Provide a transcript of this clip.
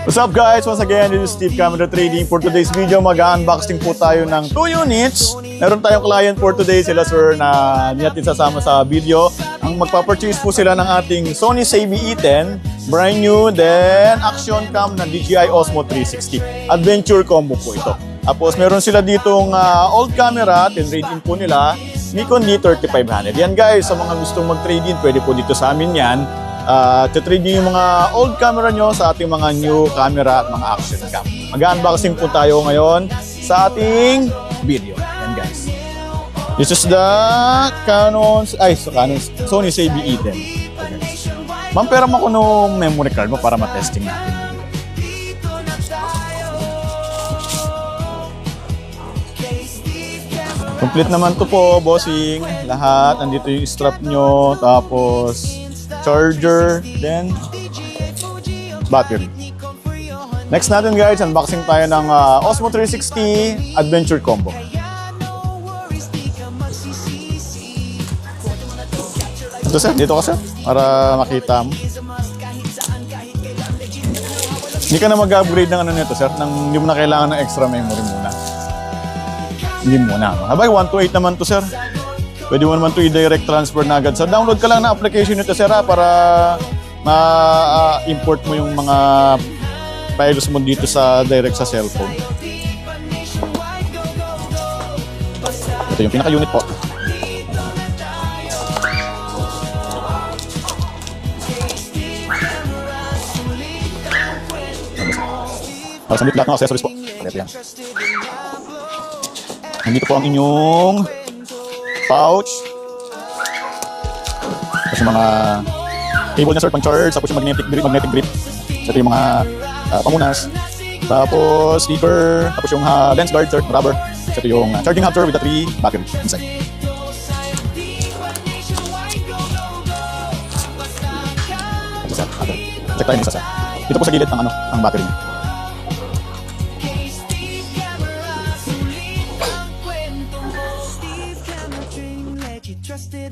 What's up guys? Once again, this is Steve Camera Trading. For today's video, mag-unboxing po tayo ng 2 units. Meron tayong client for today, sila sir, na hindi natin sasama sa video. Ang magpa-purchase po sila ng ating Sony Savvy E10, brand new, then action cam ng DJI Osmo 360. Adventure combo po ito. Tapos meron sila ditong old camera, 10 rating po nila, Nikon D3500. Yan guys, sa mga gustong mag-trade in, pwede po dito sa amin yan. To-trade nyo yung mga old camera nyo sa ating mga new camera at mga action cam. Mag-unboxing po tayo ngayon sa ating video. Yan guys. This is the Sony Savvy E10. Ma'am, pera mo ko nung memory card mo para matesting natin. Complete naman to po, bossing. Lahat. Nandito yung strap nyo. Tapos charger, then battery. Next natin guys, unboxing tayo ng Osmo 360 Adventure Combo. Ito sir, dito ka sir, para makita mo. Hindi ka na mag-upgrade ng ano nito sir, hindi mo na kailangan ng extra memory muna. Hindi muna. Habay, 128 naman to sir. Pwede mo naman ito i-direct transfer na agad. So, download ka lang na application nito, sir, para ma-import mo yung mga files mo dito sa direct sa cellphone. Ito yung pinaka-unit po. Para sa lahat ng accessories po. Ito yan. Nandito po ang inyong pouch. Tapos yung mga cable niya sir, pang charge. Tapos yung magnetic grip. Ito yung mga pamunas. Tapos speaker. Tapos yung lens guard sir, rubber. Ito yung charging hub sir with the 3 battery inside. Check tayo isa sir. Ito po sa gilid ng ang battery niya. Trusted,